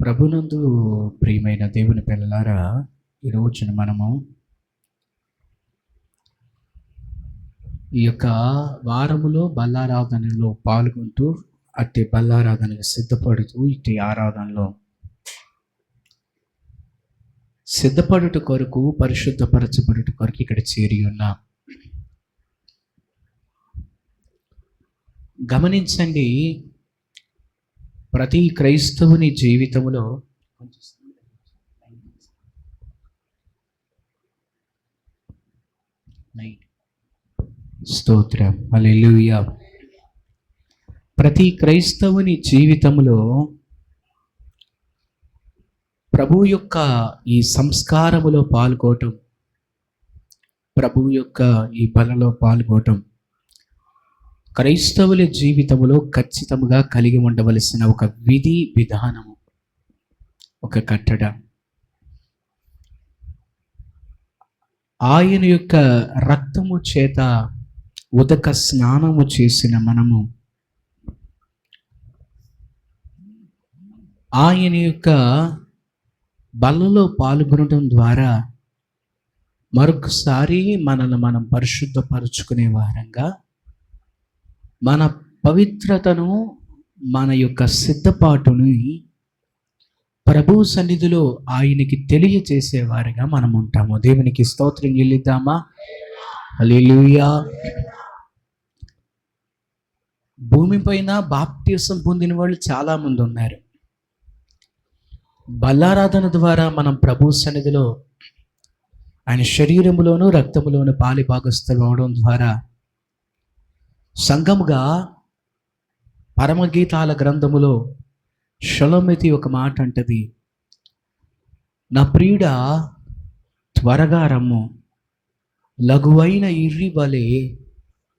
ప్రభునందు ప్రియమైన దేవుని పిల్లలారా, ఈ రోజున మనము ఈ యొక్క వారములో బల్లారాధనలో పాల్గొంటూ అట్టి బల్లారాధనకు సిద్ధపడుతూ ఇట్టి ఆరాధనలో సిద్ధపడుట కొరకు, పరిశుద్ధపరచబడుట కొరకు ఇక్కడ చేరి ఉన్నాం. గమనించండి, ప్రతి క్రైస్తవుని జీవితంలో స్తోత్రం, హల్లెలూయా. ప్రతి క్రైస్తవుని జీవితంలో ప్రభు యొక్క ఈ సంస్కారములో పాల్గొనటం, ప్రభు యొక్క ఈ బలలో పాల్గొనటం క్రైస్తవుల జీవితంలో ఖచ్చితంగా కలిగి ఉండవలసిన ఒక విధి విధానము, ఒక కట్టడ. ఆయన యొక్క రక్తము చేత ఉదక స్నానము చేసిన మనము ఆయన యొక్క బలలో పాల్గొనడం ద్వారా మరొకసారి మనల్ని మనం పరిశుద్ధపరుచుకునే వారంగా, మన పవిత్రతను, మన యొక్క సిద్ధపాటుని ప్రభు సన్నిధిలో ఆయనకి తెలియచేసేవారిగా మనం ఉంటాము. దేవునికి స్తోత్రం చెల్లిద్దామా? హల్లెలూయా. భూమిపైన బాప్తిసం పొందిన వాళ్ళు చాలామంది ఉన్నారు. బల్లారాధన ద్వారా మనం ప్రభు సన్నిధిలో ఆయన శరీరములోను రక్తములోను పాలి భాగస్థులు అవడం ద్వారా సంఘముగా పరమగీతాల గ్రంథములో షలోమితి ఒక మాట అంటది, నా ప్రియుడా త్వరగా రమ్ము, లఘువైన ఇర్రి వలె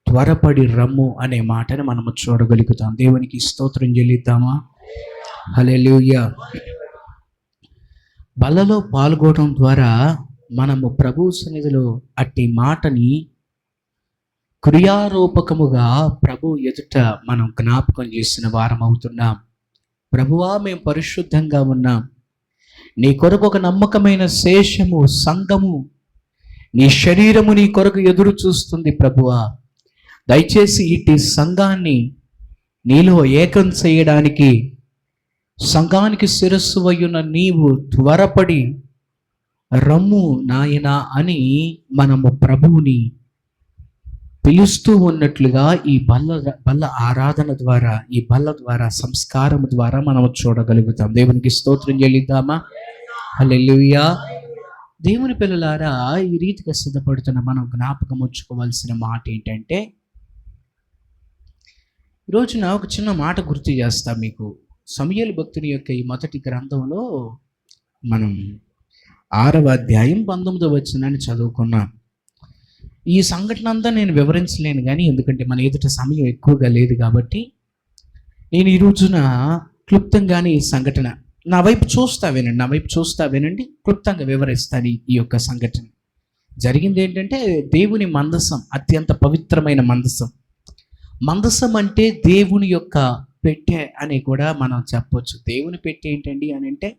త్వరపడి రమ్ము అనే మాటని మనము చూడగలుగుతాం. దేవునికి స్తోత్రం చెల్లిద్దామా? హల్లెలూయా. బలలో పాల్గొనడం ద్వారా మనము ప్రభు సన్నిధిలో అట్టి మాటని క్రియారూపకముగా ప్రభు ఎదుట మనం జ్ఞాపకం చేసిన వారం అవుతున్నాం. ప్రభువా, మేము పరిశుద్ధంగా ఉన్నాం, నీ కొరకు ఒక నమ్మకమైన శేషము సంఘము, నీ శరీరము నీ కొరకు ఎదురు చూస్తుంది. ప్రభువా, దయచేసి ఇట్టి సంఘాన్ని నీలో ఏకం చేయడానికి, సంఘానికి శిరస్సు అయ్యున్న నీవు త్వరపడి రమ్ము నాయనా అని మనము ప్రభువుని పిలుస్తూ ఉన్నట్లుగా ఈ బల్ల ఆరాధన ద్వారా, ఈ బల్ల ద్వారా, సంస్కారం ద్వారా మనం చూడగలుగుతాం. దేవునికి స్తోత్రం చెల్లిద్దామా? హల్లెలూయా. దేవుని పిల్లలారా, ఈ రీతిగా సిద్ధపడుతున్న మనం జ్ఞాపకం ఉంచుకోవాల్సిన మాట ఏంటంటే, ఈరోజున ఒక చిన్న మాట గుర్తు చేస్తా మీకు. సమూయేలు భక్తుని యొక్క ఈ మొదటి గ్రంథంలో మనం 6వ అధ్యాయం 19వ వచనాన్ని చదువుకున్నాం. ఈ సంఘటన అంతా నేను వివరించలేను కానీ, ఎందుకంటే మన ఎదుట సమయం ఎక్కువగా లేదు కాబట్టి, నేను ఈ రోజున క్లుప్తంగానే ఈ సంఘటన నా వైపు చూస్తా వినండి, క్లుప్తంగా వివరిస్తాను ఈ యొక్క సంఘటన. జరిగింది ఏంటంటే, దేవుని మందసం, అత్యంత పవిత్రమైన మందసం. మందసం అంటే దేవుని యొక్క పెట్టె అని కూడా మనం చెప్పొచ్చు. దేవుని పెట్టె ఏంటండి అని అంటే,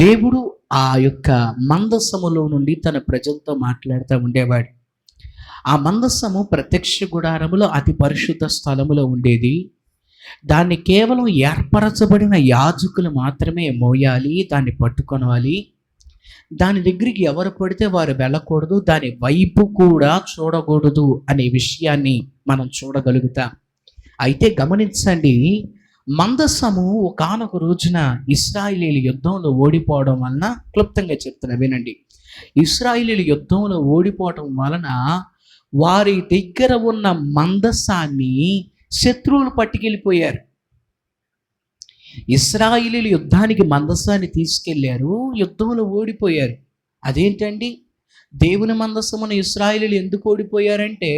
దేవుడు ఆ యొక్క మందసములో నుండి తన ప్రజలతో మాట్లాడుతూ ఉండేవాడు. ఆ మందసము ప్రత్యక్ష గుడారములో అతి పరిశుద్ధ స్థలములో ఉండేది. దాన్ని కేవలం ఏర్పరచబడిన యాజకులు మాత్రమే మోయాలి, దాన్ని పట్టుకొనాలి. దాని దగ్గరికి ఎవరు పడితే వారు వెళ్ళకూడదు, దాని వైపు కూడా చూడకూడదు అనే విషయాన్ని మనం చూడగలుగుతాం. అయితే గమనించండి, మందసము ఒకానొక రోజున ఇశ్రాయేలీయుల యుద్ధంలో ఓడిపోవడం వలన, క్లుప్తంగా చెప్తున్నా వినండి, ఇశ్రాయేలీయుల యుద్ధంలో ఓడిపోవడం వలన వారి దగ్గర ఉన్న మందసాన్ని శత్రువులు పట్టుకెళ్ళిపోయారు. ఇశ్రాయేలీయులు యుద్ధానికి మందసాన్ని తీసుకెళ్లారు, యుద్ధంలో ఓడిపోయారు. అదేంటండి, దేవుని మందసమున ఇశ్రాయేలీయులు ఎందుకు ఓడిపోయారంటే,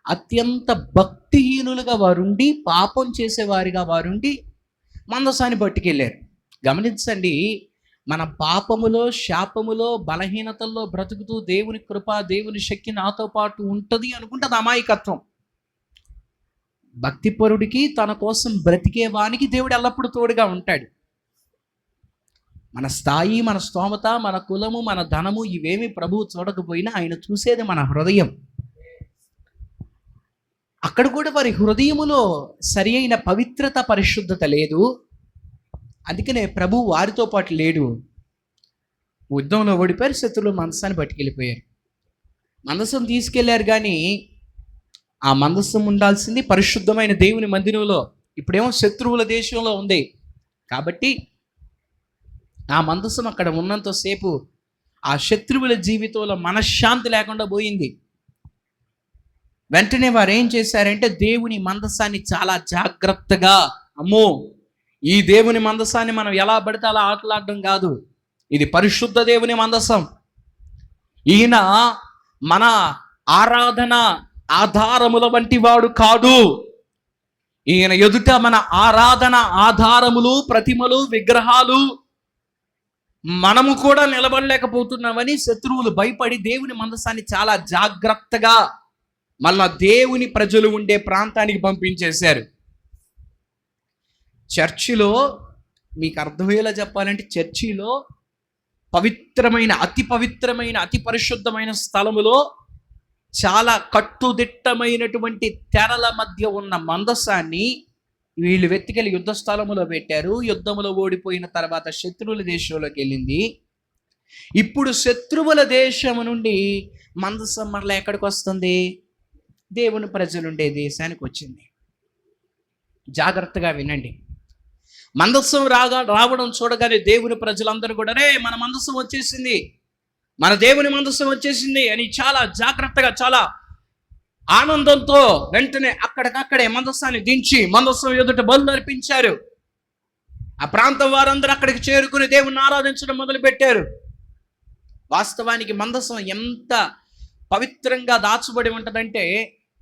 అత్యంత భక్తిహీనులుగా వారుండి, పాపం చేసేవారిగా వారుండి మందసాన్ని పట్టుకెళ్ళారు. గమనించండి, మన పాపములో, శాపములో, బలహీనతల్లో బ్రతుకుతూ దేవుని కృప, దేవుని శక్తి నాతో పాటు ఉంటుంది అనుకుంటే అది అమాయకత్వం. భక్తిపరుడికి, తన కోసం బ్రతికే వానికి దేవుడు ఎల్లప్పుడూ తోడుగా ఉంటాడు. మన స్థాయి, మన స్తోమత, మన కులము, మన ధనము ఇవేమి ప్రభువు చూడకపోయినా ఆయన చూసేది మన హృదయం. అక్కడ కూడా వారి హృదయములో సరి అయిన పవిత్రత, పరిశుద్ధత లేదు. అందుకనే ప్రభువు వారితో పాటు లేడు. యుద్ధంలో ఓడిపోయారు, శత్రువులు మందసాన్ని పట్టుకెళ్ళిపోయారు. మందసం తీసుకెళ్లారు, కానీ ఆ మందసం ఉండాల్సింది పరిశుద్ధమైన దేవుని మందిరంలో. ఇప్పుడేమో శత్రువుల దేశంలో ఉంది కాబట్టి ఆ మందసం అక్కడ ఉన్నంతసేపు ఆ శత్రువుల జీవితంలో మనశ్శాంతి లేకుండా పోయింది. వెంటనే వారు ఏం చేశారంటే దేవుని మందసాన్ని చాలా జాగ్రత్తగా, అమ్మో ఈ దేవుని మందసాన్ని మనం ఎలా పడితే అలా ఆటలాడడం కాదు, ఇది పరిశుద్ధ దేవుని మందసం, ఈయన మన ఆరాధన ఆధారముల వంటి వాడు కాదు, ఈయన ఎదుట మన ఆరాధన ఆధారములు, ప్రతిమలు, విగ్రహాలు మనము కూడా నిలబడలేకపోతున్నామని శత్రువులు భయపడి దేవుని మందసాన్ని చాలా జాగ్రత్తగా మళ్ళా దేవుని ప్రజలు ఉండే ప్రాంతానికి పంపించేశారు. చర్చిలో మీకు అర్థమయ్యేలా చెప్పాలంటే, చర్చిలో పవిత్రమైన, అతి పరిశుద్ధమైన స్థలములో చాలా కట్టుదిట్టమైనటువంటి తెరల మధ్య ఉన్న మందసాన్ని వీళ్ళు వెతికెళ్ళి యుద్ధ స్థలములో పెట్టారు. యుద్ధములో ఓడిపోయిన తర్వాత శత్రువుల దేశంలోకి వెళ్ళింది. ఇప్పుడు శత్రువుల దేశం నుండి మందసం మరలా ఎక్కడికి వస్తుంది? దేవుని ప్రజలుండే దేశానికి వచ్చింది. జాగ్రత్తగా వినండి. మందసం రావడం చూడగానే దేవుని ప్రజలందరూ కూడా రే మన మందసం వచ్చేసింది, మన దేవుని మందసం వచ్చేసింది అని చాలా జాగ్రత్తగా, చాలా ఆనందంతో వెంటనే అక్కడికక్కడే మందసాన్ని దించి మందసం ఎదుట బలులు అర్పించారు. ఆ ప్రాంతం వారందరూ అక్కడికి చేరుకుని దేవుని ఆరాధించడం మొదలుపెట్టారు. వాస్తవానికి మందసం ఎంత పవిత్రంగా దాచబడి ఉంటుందంటే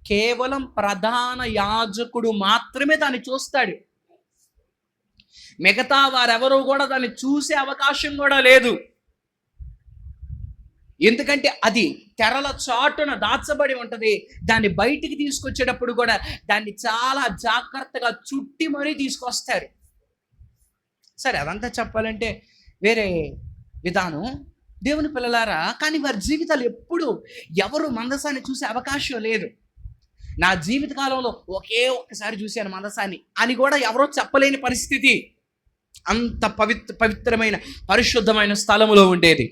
కేవలం ప్రధాన యాజకుడు మాత్రమే దాన్ని చూస్తాడు. మిగతా వారెవరూ కూడా దాన్ని చూసే అవకాశం కూడా లేదు. ఎందుకంటే అది తెరల చాటున దాచబడి ఉంటుంది. దాన్ని బయటికి తీసుకొచ్చేటప్పుడు కూడా దాన్ని చాలా జాగ్రత్తగా చుట్టి మరీ తీసుకొస్తారు. సరే, అదంతా చెప్పాలంటే వేరే విధానం. దేవుని పిల్లలారా, కానీ వారి జీవితాలు ఎప్పుడు ఎవరు మందసాన్ని చూసే అవకాశం లేదు. నా జీవిత కాలంలో ఒక్కసారి చూశాను మందసాన్ని అని కూడా ఎవరో చెప్పలేని పరిస్థితి. అంత పవిత్రమైన పరిశుద్ధమైన స్థలములో ఉండేది.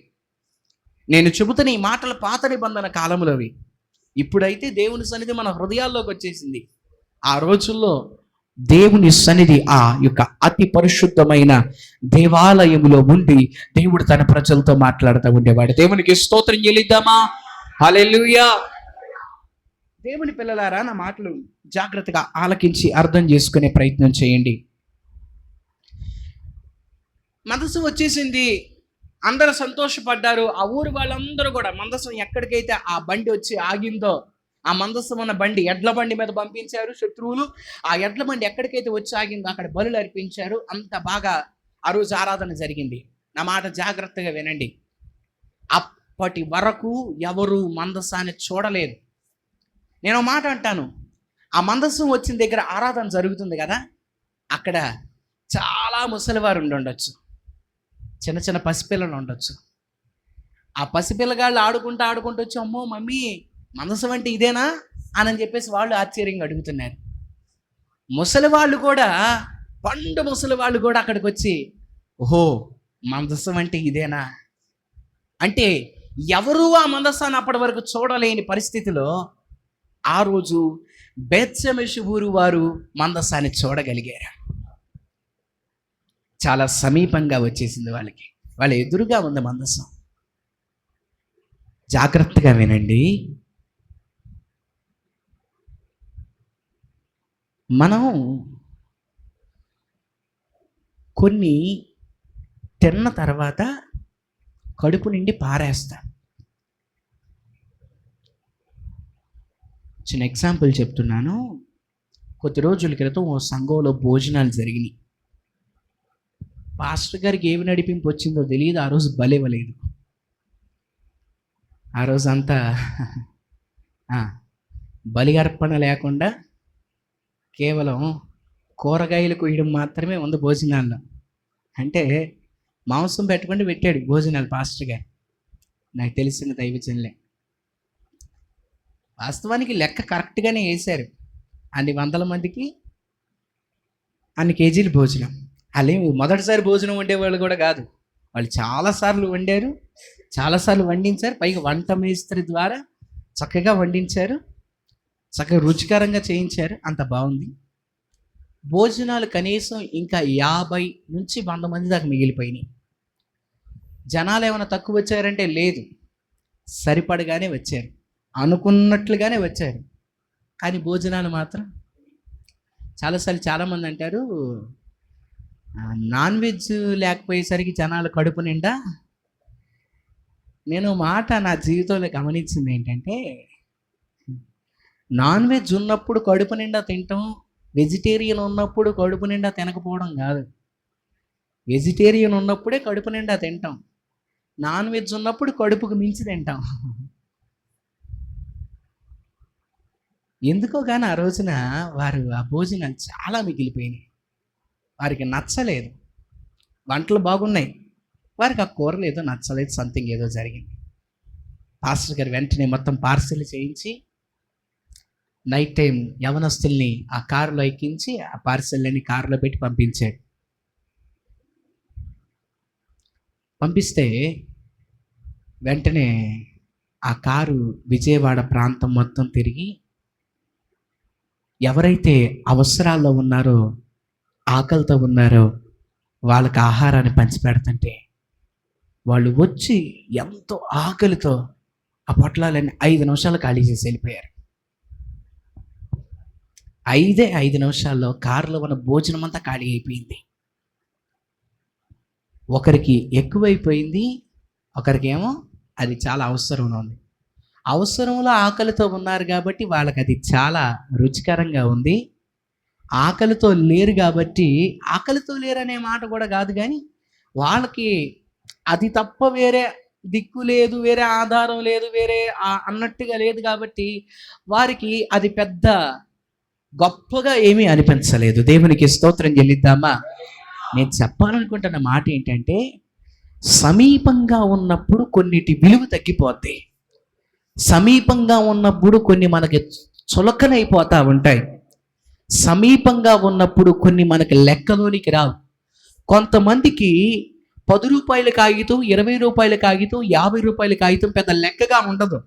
నేను చెబుతున్న ఈ మాటలు పాత నిబంధన కాలంలోవి. ఇప్పుడైతే దేవుని సన్నిధి మన హృదయాల్లోకి వచ్చేసింది. ఆ రోజుల్లో దేవుని సన్నిధి ఆ యొక్క అతి పరిశుద్ధమైన దేవాలయములో ఉండి దేవుడు తన ప్రజలతో మాట్లాడుతూ ఉండేవాడు. దేవునికి స్తోత్రం చెల్లిద్దామా? హల్లెలూయా. దేవుని పిల్లలారా, నా మాటలు జాగ్రత్తగా ఆలకించి అర్థం చేసుకునే ప్రయత్నం చేయండి. మందసం వచ్చేసింది, అందరూ సంతోషపడ్డారు. ఆ ఊరు వాళ్ళందరూ కూడా మందసం ఎక్కడికైతే ఆ బండి వచ్చి ఆగిందో, ఆ మందసం ఉన్న బండి ఎడ్ల బండి మీద పంపించారు శత్రువులు. ఆ ఎడ్ల బండి ఎక్కడికైతే వచ్చి ఆగిందో అక్కడ బలులు అర్పించారు. అంత బాగా ఆ రోజు ఆరాధన జరిగింది. నా మాట జాగ్రత్తగా వినండి. అప్పటి వరకు ఎవరు మందసాన్ని చూడలేదు. నేను మాట అంటాను, ఆ మందసం వచ్చిన దగ్గర ఆరాధన జరుగుతుంది కదా, అక్కడ చాలా ముసలివారు ఉండొచ్చు, చిన్న చిన్న పసిపిల్లలు ఉండొచ్చు. ఆ పసిపిల్లగాళ్ళు ఆడుకుంటూ వచ్చి అమ్మో మమ్మీ మందసం అంటే ఇదేనా అని చెప్పేసి వాళ్ళు ఆశ్చర్యంగా అడుగుతున్నారు. ముసలివాళ్ళు కూడా, పండు ముసలివాళ్ళు కూడా అక్కడికి వచ్చి ఓహో మందసం అంటే ఇదేనా అంటే ఎవరు ఆ మందసాన్ని అప్పటి వరకు చూడలేని పరిస్థితిలో ఆ రోజు బేత్షెమెషు ఊరు వారు మందసాన్ని చూడగలిగారు. చాలా సమీపంగా వచ్చేసింది వాళ్ళకి, వాళ్ళ ఎదురుగా ఉంది మందసం. జాగ్రత్తగా వినండి. మనం కొన్ని తిన్న తర్వాత కడుపు నిండి పారేస్తాం. చిన్న ఎగ్జాంపుల్ చెప్తున్నాను. కొద్ది రోజుల క్రితం ఓ సంఘంలో భోజనాలు జరిగినాయి. పాస్టర్ గారికి ఏమి నడిపింపు వచ్చిందో తెలియదు. ఆ రోజు బలివ్వలేదు. ఆ రోజు అంతా బలి అర్పణ లేకుండా కేవలం కూరగాయలు కొయ్యడం మాత్రమే ఉంది భోజనాల్లో. అంటే మాంసం పెట్టకుండా పెట్టాడు భోజనాలు పాస్టర్ గారు. నాకు తెలిసిన దైవజనులే. వాస్తవానికి లెక్క కరెక్ట్గానే వేశారు. అన్ని వందల మందికి అన్ని కేజీలు భోజనం. వాళ్ళు మొదటిసారి భోజనం వండేవాళ్ళు కూడా కాదు. వాళ్ళు చాలాసార్లు వండారు, చాలాసార్లు వండించారు. పైగా వంట మేస్త్రి ద్వారా చక్కగా వండించారు, చక్కగా రుచికరంగా చేయించారు. అంత బాగుంది. భోజనాలు కనీసం ఇంకా 50 నుంచి 100 మంది దాకా మిగిలిపోయినాయి. జనాలు ఏమైనా తక్కువ వచ్చారంటే లేదు, సరిపడగానే వచ్చారు, అనుకున్నట్లుగానే వచ్చారు. కానీ భోజనాలు మాత్రం చాలాసార్లు చాలామంది అంటారు, నాన్ వెజ్ లేకపోయేసరికి జనాలు కడుపు నిండా. నేను మాట నా జీవితంలో గమనించింది ఏంటంటే, నాన్ వెజ్ ఉన్నప్పుడు కడుపు నిండా తింటాం, వెజిటేరియన్ ఉన్నప్పుడు కడుపు నిండా తినకపోవడం కాదు. వెజిటేరియన్ ఉన్నప్పుడే కడుపు నిండా తింటాం, నాన్ వెజ్ ఉన్నప్పుడు కడుపుకు మించి తింటాం. ఎందుకో కానీ ఆ రోజున వారు ఆ భోజనాలు చాలా మిగిలిపోయినాయి. వారికి నచ్చలేదు. వంటలు బాగున్నాయి, వారికి ఆ కూరలు ఏదో నచ్చలేదు, సంథింగ్ ఏదో జరిగింది. పాస్టర్ గారు వెంటనే మొత్తం పార్సల్ చేయించి నైట్ టైం యవనస్తుల్ని ఆ కారులో ఎక్కించి ఆ పార్సెల్ని కారులో పెట్టి పంపించాడు. పంపిస్తే వెంటనే ఆ కారు విజయవాడ ప్రాంతం మొత్తం తిరిగి ఎవరైతే అవసరాల్లో ఉన్నారో, ఆకలితో ఉన్నారో వాళ్ళకి ఆహారాన్ని పంచిపెడుతుంటే వాళ్ళు వచ్చి ఎంతో ఆకలితో ఆ పొట్లాలన్నీ 5 నిమిషాలు ఖాళీ చేసి వెళ్ళిపోయారు. 5 నిమిషాల్లో కారులో ఉన్న భోజనం అంతా ఖాళీ అయిపోయింది. ఒకరికి ఎక్కువైపోయింది, ఒకరికేమో అది చాలా అవసరంలో ఉంది. అవసరంలో ఆకలితో ఉన్నారు కాబట్టి వాళ్ళకి అది చాలా రుచికరంగా ఉంది. ఆకలితో లేరు కాబట్టి, ఆకలితో లేరు అనే మాట కూడా కాదు, కానీ వాళ్ళకి అది తప్ప వేరే దిక్కు లేదు, వేరే ఆధారం లేదు, వేరే అన్నట్టుగా లేదు కాబట్టి వారికి అది పెద్ద గొప్పగా ఏమీ అనిపించలేదు. దేవునికి స్తోత్రం చెల్లిద్దామా? నేను చెప్పాలనుకుంటున్న మాట ఏంటంటే, సమీపంగా ఉన్నప్పుడు కొన్నిటి విలువ తగ్గిపోద్ది. సమీపంగా ఉన్నప్పుడు కొన్ని మనకి చులకనైపోతూ ఉంటాయి. సమీపంగా ఉన్నప్పుడు కొన్ని మనకి లెక్కలోనికి రావు. కొంతమందికి 10 రూపాయల కాగితం, 20 రూపాయల కాగితం, 50 రూపాయల కాగితం పెద్ద లెక్కగా ఉండదు.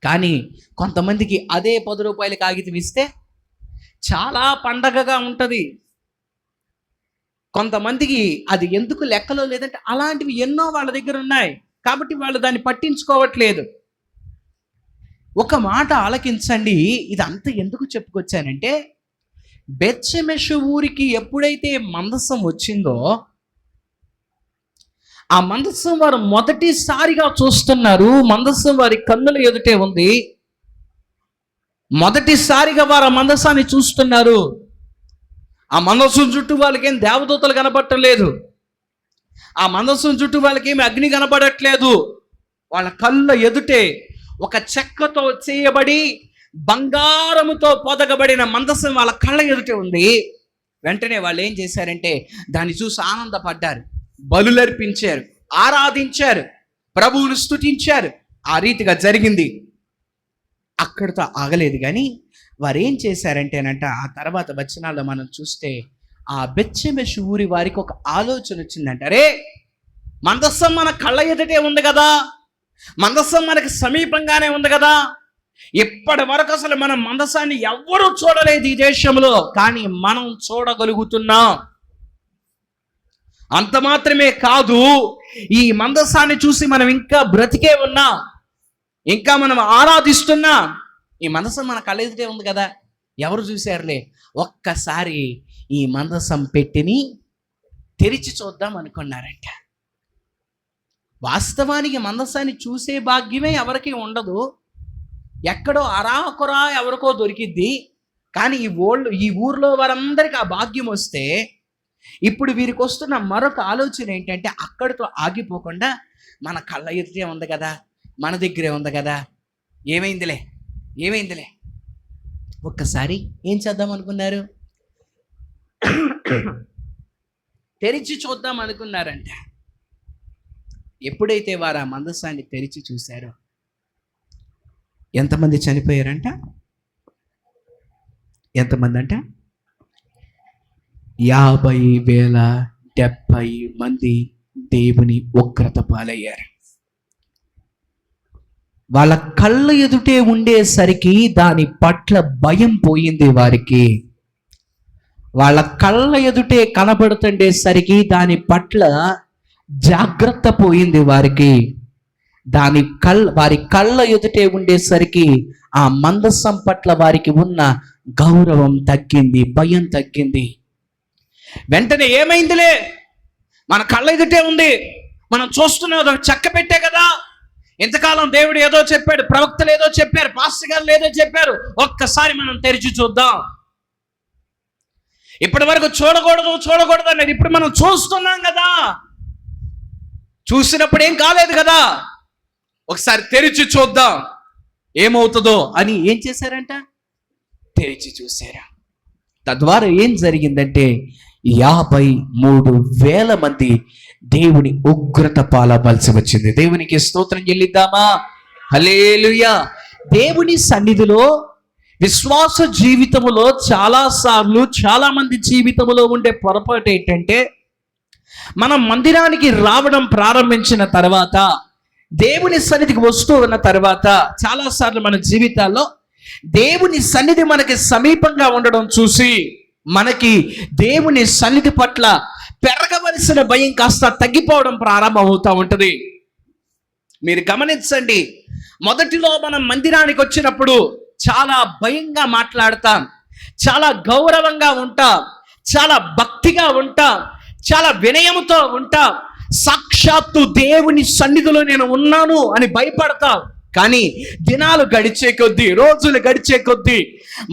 కానీ కొంతమందికి అదే 10 రూపాయల కాగితం ఇస్తే చాలా పండగగా ఉంటుంది. కొంతమందికి అది ఎందుకు లెక్కలో లేదంటే అలాంటివి ఎన్నో వాళ్ళ దగ్గర ఉన్నాయి కాబట్టి వాళ్ళు దాన్ని పట్టించుకోవట్లేదు. ఒక మాట ఆలకించండి. ఇదంతా ఎందుకు చెప్పుకొచ్చానంటే, బెత్షెమెషు ఊరికి ఎప్పుడైతే మందసం వచ్చిందో, ఆ మందసం వారు మొదటిసారిగా చూస్తున్నారు. మందసం వారి కన్నుల ఎదుటే ఉంది. మొదటిసారిగా వారు ఆ మందసాన్ని చూస్తున్నారు. ఆ మందసం చుట్టూ వాళ్ళకేం దేవదూతలు కనపడట్లేదు, ఆ మందసం చుట్టూ వాళ్ళకేమి అగ్ని కనపడట్లేదు. వాళ్ళ కళ్ళ ఎదుటే ఒక చెక్కతో చేయబడి బంగారముతో పొదగబడిన మందసం వాళ్ళ కళ్ళ ఎదుటే ఉంది. వెంటనే వాళ్ళు ఏం చేశారంటే దాన్ని చూసి ఆనందపడ్డారు, బలులర్పించారు, ఆరాధించారు, ప్రభువును స్తుతించారు. ఆ రీతిగా జరిగింది. అక్కడితో ఆగలేదు. కానీ వారు ఏం చేశారంటేనంట, ఆ తర్వాత వచనాల్లో మనం చూస్తే ఆ బెత్షెమెషు ఊరి వారికి ఒక ఆలోచన వచ్చిందంట. అరే, మందసం మన కళ్ళ ఎదుటే ఉంది కదా, మందసం మనకి సమీపంగానే ఉంది కదా, ఇప్పటి వరకు అసలు మనం మందసాన్ని ఎవ్వరూ చూడలేదు ఈ దేశంలో, కానీ మనం చూడగలుగుతున్నాం. అంత మాత్రమే కాదు, ఈ మందసాన్ని చూసి మనం ఇంకా బ్రతికే ఉన్నాం, ఇంకా మనం ఆరాధిస్తున్నాం. ఈ మందసం మన కళ్ళ ఎదుటే ఉంది కదా, ఎవరు చూశారులే, ఒక్కసారి ఈ మందసం పెట్టిని తెరిచి చూద్దాం అనుకున్నారంట. వాస్తవానికి మందసాన్ని చూసే భాగ్యమే ఎవరికి ఉండదు. ఎక్కడో అరాకొరా ఎవరికో దొరికిద్ది. కానీ ఈ ఊర్లో వారందరికీ ఆ భాగ్యం వస్తే, ఇప్పుడు వీరికి వస్తున్న మరొక ఆలోచన ఏంటంటే, అక్కడితో ఆగిపోకుండా మన కళ్ళ ఎదుటే ఉంది కదా, మన దగ్గరే ఉంది కదా, ఏమైందిలే ఒక్కసారి ఏం చేద్దాం అనుకున్నారు, తెరిచి చూద్దాం అనుకున్నారంట. ఎప్పుడైతే వారు ఆ మందసాన్ని తెరిచి చూశారో ఎంతమంది చనిపోయారంట? ఎంతమంది అంట? 50,070 మంది దేవుని ఉగ్రత పాలయ్యారు. వాళ్ళ కళ్ళ ఎదుటే ఉండేసరికి దాని పట్ల భయం పోయింది వారికి. వాళ్ళ కళ్ళ ఎదుటే కనబడుతుండేసరికి దాని పట్ల జాగ్రత్త పోయింది వారికి. వారి కళ్ళ ఎదుటే ఉండేసరికి ఆ మందసం పట్ల వారికి ఉన్న గౌరవం తగ్గింది, భయం తగ్గింది. వెంటనే ఏమైందిలే, మన కళ్ళ ఎదుటే ఉంది, మనం చూస్తున్నది చెక్క పెట్టే కదా, ఇంతకాలం దేవుడు ఏదో చెప్పాడు, ప్రవక్తలు ఏదో చెప్పారు, పాస్టర్ గారు ఏదో చెప్పారు, ఒక్కసారి మనం తెరిచి చూద్దాం. ఇప్పటి వరకు చూడకూడదు అనేది ఇప్పుడు మనం చూస్తున్నాం కదా, చూసినప్పుడు ఏం కాలేదు కదా, ఒకసారి తెరిచి చూద్దాం ఏమవుతుందో అని ఏం చేశారంట? తెరిచి చూశారా. తద్వారా ఏం జరిగిందంటే 53,000 మంది దేవుని ఉగ్రత పాలవలసి వచ్చింది. దేవునికి స్తోత్రం చెల్లిద్దామా? హల్లెలూయా. దేవుని సన్నిధిలో విశ్వాస జీవితంలో చాలాసార్లు చాలా మంది జీవితంలో ఉండే పొరపాటు ఏంటంటే, మనం మందిరానికి రావడం ప్రారంభించిన తర్వాత, దేవుని సన్నిధికి వస్తూ ఉన్న తర్వాత చాలాసార్లు మన జీవితాల్లో దేవుని సన్నిధి మనకి సమీపంగా ఉండడం చూసి మనకి దేవుని సన్నిధి పట్ల పెరగవలసిన భయం కాస్త తగ్గిపోవడం ప్రారంభం అవుతూ ఉంటుంది. మీరు గమనించండి, మొదటిలో మనం మందిరానికి వచ్చినప్పుడు చాలా భయంగా మాట్లాడతాం, చాలా గౌరవంగా ఉంటాం, చాలా భక్తిగా ఉంటాం, చాలా వినయంతో ఉంటాం, సాక్షాత్తు దేవుని సన్నిధిలో నేను ఉన్నాను అని భయపడతాం. కానీ దినాలు గడిచే కొద్దీ, రోజులు గడిచే కొద్దీ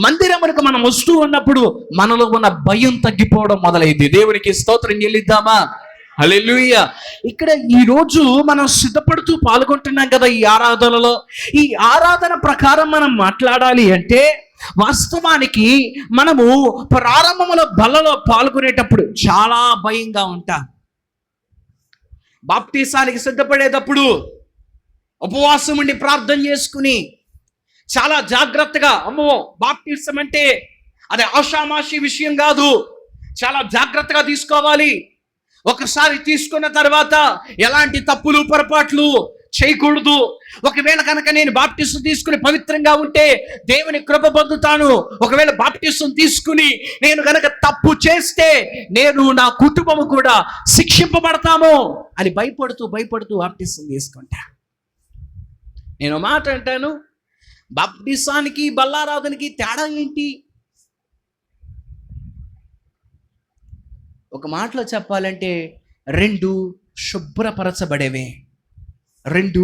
మందిరమునకు మనం వస్తూ ఉన్నప్పుడు మనలో ఉన్న భయం తగ్గిపోవడం మొదలైంది. దేవునికి స్తోత్రం చెల్లిద్దామా? హల్లెలూయా. ఇక్కడ ఈ రోజు మనం సిద్ధపడుతూ పాల్గొంటున్నాం కదా ఈ ఆరాధనలో. ఈ ఆరాధన ప్రకారం మనం మాట్లాడాలి అంటే వాస్తవానికి మనము ప్రారంభంలో బలలో పాల్గొనేటప్పుడు చాలా భయంగా ఉంటాం. బాప్తీసానికి సిద్ధపడేటప్పుడు ఉపవాసం ఉండి ప్రార్థన చేసుకుని చాలా జాగ్రత్తగా, అమ్మో బాప్టిజం అంటే అది ఆషామాషి విషయం కాదు, చాలా జాగ్రత్తగా తీసుకోవాలి. ఒకసారి తీసుకున్న తర్వాత ఎలాంటి తప్పులు పొరపాట్లు చేయకూడదు. ఒకవేళ కనుక నేను బాప్టిజం తీసుకుని పవిత్రంగా ఉంటే దేవుని కృప పొందుతాను, ఒకవేళ బాప్టిజం తీసుకుని నేను కనుక తప్పు చేస్తే నేను, నా కుటుంబం కూడా శిక్షింపబడతాము అని భయపడుతూ బాప్టిజం తీసుకుంటా. నేను మాట అంటాను, బాప్టిజానికి బల్లారాధనకి తేడా ఏంటి? ఒక మాటలో చెప్పాలంటే రెండు శుభ్రపరచబడేవే, రెండు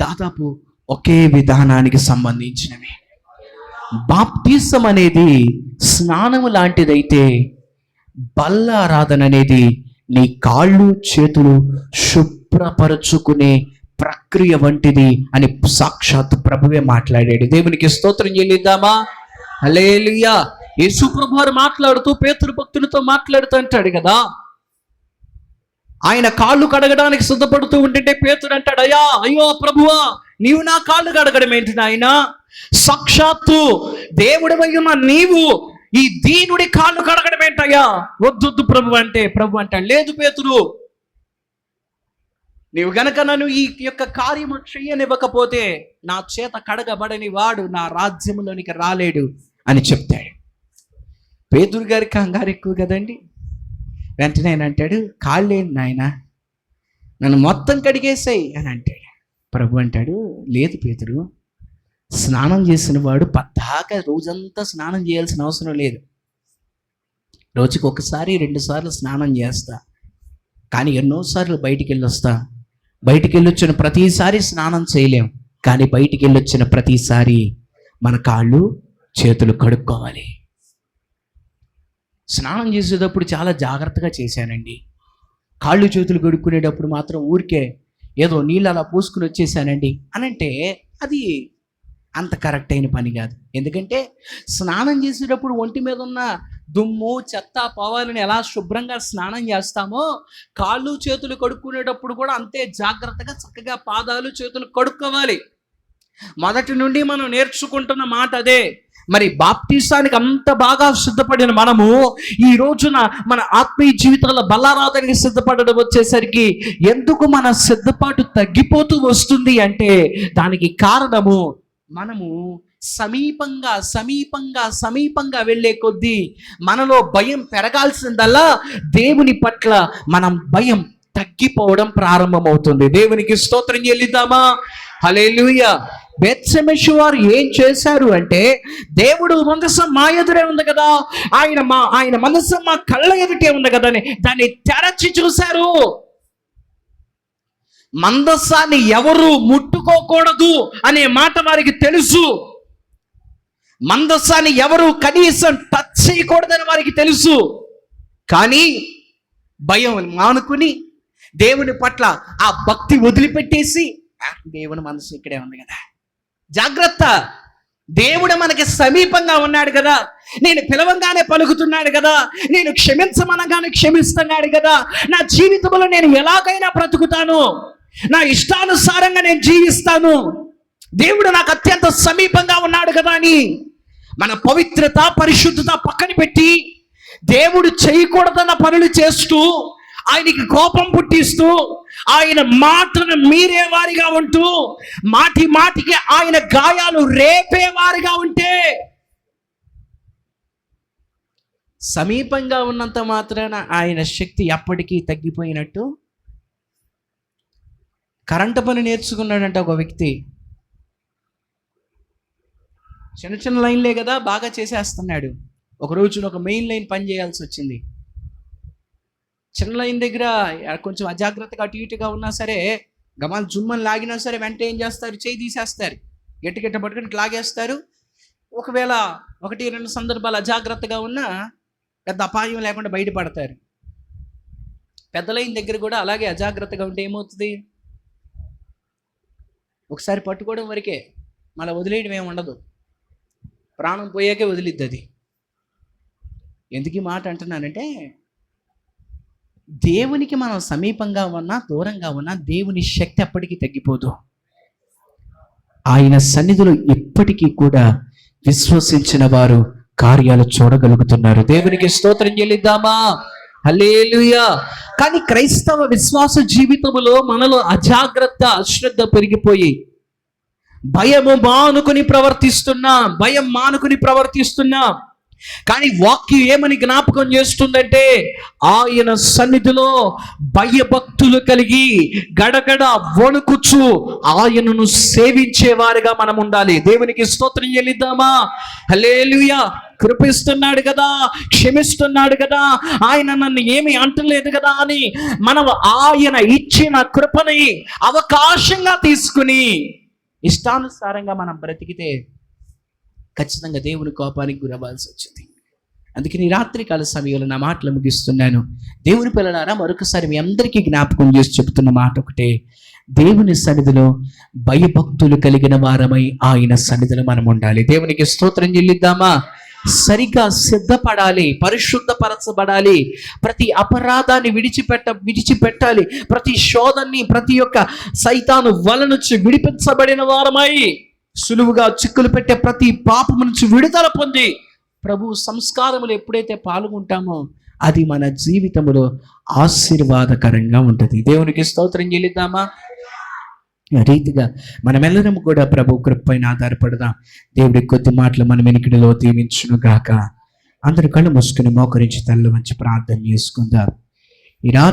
దాదాపు ఒకే విధానానికి సంబంధించినవి. బాప్టిజం అనేది స్నానము లాంటిదైతే బల్లారాధన అనేది నీ కాళ్ళు చేతులు శుభ్రపరచుకునే ప్రక్రియ వంటిది అని సాక్షాత్ ప్రభువే మాట్లాడాడు. దేవునికి స్తోత్రం చెల్లిద్దామా? హల్లెలూయా. యేసు ప్రభు వారు మాట్లాడుతూ పేతురు భక్తులతో మాట్లాడుతూ అంటాడు కదా, ఆయన కాళ్ళు కడగడానికి సిద్ధపడుతూ ఉంటుంటే పేతురు అంటాడు, అయ్యో ప్రభువా, నీవు నా కాళ్ళు కడగడం ఏంటి నాయనా? సాక్షాత్తు దేవుడివై ఉన్న నీవు ఈ దీనుడి కాళ్ళు కడగడం ఏంటయ్యా? వద్దు ప్రభు అంటే, ప్రభు అంటాడు, లేదు పేతురు, నీవు గనక నన్ను ఈ యొక్క కార్యము చేయనివ్వకపోతే నా చేత కడగబడని వాడు నా రాజ్యంలోనికి రాలేడు అని చెప్తాడు. పేతురు గారి కంగారు ఎక్కువ కదండి. వెంటనే ఆయన అంటాడు, కాళ్ళేంటి నాయన, నన్ను మొత్తం కడిగేసాయి అని అంటాడు. ప్రభు అంటాడు, లేదు పేతురు, స్నానం చేసిన వాడు పద్దాక రోజంతా స్నానం చేయాల్సిన అవసరం లేదు. రోజుకి 1-2 స్నానం చేస్తా, కానీ ఎన్నోసార్లు బయటికి వెళ్ళొస్తా. బయటికి వెళ్ళొచ్చిన ప్రతిసారి స్నానం చేయలేం, కానీ బయటికి వెళ్ళొచ్చిన ప్రతిసారి మన కాళ్ళు చేతులు కడుక్కోవాలి. స్నానం చేసేటప్పుడు చాలా జాగ్రత్తగా చేశానండి, కాళ్ళు చేతులు కడుక్కునేటప్పుడు మాత్రం ఊరికే ఏదో నీళ్ళు అలా పోసుకుని వచ్చేసానండి అని అంటే అది అంత కరెక్ట్ అయిన పని కాదు. ఎందుకంటే స్నానం చేసేటప్పుడు ఒంటి మీద ఉన్న దుమ్ము చెత్త పోవాలని ఎలా శుభ్రంగా స్నానం చేస్తామో కాళ్ళు చేతులు కడుక్కునేటప్పుడు కూడా అంతే జాగ్రత్తగా చక్కగా పాదాలు చేతులు కడుక్కోవాలి. మొదటి నుండి మనం నేర్చుకుంటున్న మాట అదే. మరి బాప్టిసానికి అంత బాగా సిద్ధపడిన మనము ఈ రోజున మన ఆత్మీయ జీవితంలో బలారాధనకి సిద్ధపడడం వచ్చేసరికి ఎందుకు మన సిద్ధపాటు తగ్గిపోతూ వస్తుంది అంటే దానికి కారణము మనము సమీపంగా వెళ్ళే కొద్దీ మనలో భయం పెరగాల్సిందల్లా దేవుని పట్ల మనం భయం తగ్గిపోవడం ప్రారంభమవుతుంది. దేవునికి స్తోత్రం చెల్లిద్దామా? హల్లెలూయా. బెత్షెమెషు వారు ఏం చేశారు అంటే, దేవుడు మందసం మా ఎదురే ఉంది కదా, ఆయన మందసం మా కళ్ళ ఎదుటే ఉంది కదా అని దాన్ని తెరచి చూశారు. మందసాన్ని ఎవరు ముట్టుకోకూడదు అనే మాట వారికి తెలుసు. మందసాన్ని ఎవరు కనీసం టచ్ చేయకూడదని వారికి తెలుసు. కానీ భయం మానుకుని దేవుని పట్ల ఆ భక్తి వదిలిపెట్టేసి దేవుని మనసు ఇక్కడే ఉంది కదా, జాగ్రత్త, దేవుడు మనకి సమీపంగా ఉన్నాడు కదా, నేను పిలవంగానే పలుకుతున్నాడు కదా, నేను క్షమించమనగానే క్షమిస్తున్నాడు కదా, నా జీవితంలో నేను ఎలాగైనా బ్రతుకుతాను, నా ఇష్టానుసారంగా నేను జీవిస్తాను, దేవుడు నాకు అత్యంత సమీపంగా ఉన్నాడు కదా అని మన పవిత్రత పరిశుద్ధత పక్కన పెట్టి దేవుడు చేయకూడదన్న పనులు చేస్తూ ఆయనకి కోపం పుట్టిస్తూ ఆయన మాటను మీరేవారిగా ఉంటూ మాటికి ఆయన గాయాలు రేపేవారిగా ఉంటే సమీపంగా ఉన్నంత మాత్రాన ఆయన శక్తి ఎప్పటికీ తగ్గిపోయినట్టు. కరెంటు పని నేర్చుకున్నాడంట ఒక వ్యక్తి. చిన్న లైన్లే కదా బాగా చేసేస్తున్నాడు. ఒక రోజున ఒక మెయిన్ లైన్ పని చేయాల్సి వచ్చింది. చిన్న లైన్ దగ్గర కొంచెం అజాగ్రత్తగా అటు ఇటుగా ఉన్నా సరే, గమాలు జుమ్మని లాగినా సరే వెంటనే ఏం చేస్తారు, చేయి తీసేస్తారు, గట్టిగట్ట పట్టుకుని లాగేస్తారు. ఒకవేళ 1-2 సందర్భాలు అజాగ్రత్తగా ఉన్నా పెద్ద అపాయం లేకుండా బయటపడతారు. పెద్ద లైన్ దగ్గర కూడా అలాగే అజాగ్రత్తగా ఉంటే ఏమవుతుంది, ఒకసారి పట్టుకోవడం వరకే, మళ్ళీ వదిలేయడం ఏమి ఉండదు, ప్రాణం పోయాకే వదిలిద్ది అది. ఎందుకు ఈ మాట అంటున్నానంటే, దేవునికి మనం సమీపంగా ఉన్నా దూరంగా ఉన్నా దేవుని శక్తి ఎప్పటికీ తగ్గిపోదు. ఆయన సన్నిధిలో ఎప్పటికీ కూడా విశ్వసించిన వారు కార్యాలు చూడగలుగుతున్నారు. దేవునికి స్తోత్రం చెల్లిద్దామా? హల్లెలూయా. కానీ క్రైస్తవ విశ్వాస జీవితంలో మనలో అజాగ్రత్త అశ్రద్ధ పెరిగిపోయి భయం మానుకుని ప్రవర్తిస్తున్నా. కానీ వాక్యం ఏమని జ్ఞాపకం చేస్తుందంటే, ఆయన సన్నిధిలో భయభక్తులు కలిగి గడగడ వణుకుచు ఆయనను సేవించేవారుగా మనం ఉండాలి. దేవునికి స్తోత్రం చెల్లిద్దామా? హల్లెలూయా. కృపిస్తున్నాడు కదా, క్షమిస్తున్నాడు కదా, ఆయన నన్ను ఏమీ అంటలేదు కదా అని మనం ఆయన ఇచ్చిన కృపని అవకాశంగా తీసుకుని ఇష్టానుసారంగా మనం బ్రతికితే ఖచ్చితంగా దేవుని కోపానికి గురవ్వాల్సి వచ్చింది. అందుకని రాత్రికాల సమయంలో నా మాటలు ముగిస్తున్నాను. దేవుని పిల్లలారా, మరొకసారి మీ అందరికీ జ్ఞాపకం చేసి చెప్తున్న మాట ఒకటే, దేవుని సన్నిధిలో భయభక్తులు కలిగిన వారమై ఆయన సన్నిధిలో మనం ఉండాలి. దేవునికి స్తోత్రం చెల్లిద్దామా? సరిగా సిద్ధపడాలి, పరిశుద్ధపరచబడాలి, ప్రతి అపరాధాన్ని విడిచిపెట్టాలి, ప్రతి శోధన్ని, ప్రతి ఒక్క సైతాను వల నుంచి విడిపించబడిన వారమై సులువుగా చిక్కులు పెట్టే ప్రతి పాపము నుంచి విడుదల పొంది ప్రభు సంస్కారములు ఎప్పుడైతే పాల్గొంటామో అది మన జీవితంలో ఆశీర్వాదకరంగా ఉంటుంది. దేవునికి స్తోత్రం చెల్లిద్దామా? రీతిగా మనమెల్లరం కూడా ప్రభు కృపపైన ఆధారపడదాం. దేవుడి కొద్ది మాటలు మన వెనుకడిలో దీవించును గాక. అందరూ కళ్ళు మూసుకుని మోకరించి తల్ల వంచి ప్రార్థన చేసుకుందాం. ఈ రాత్రి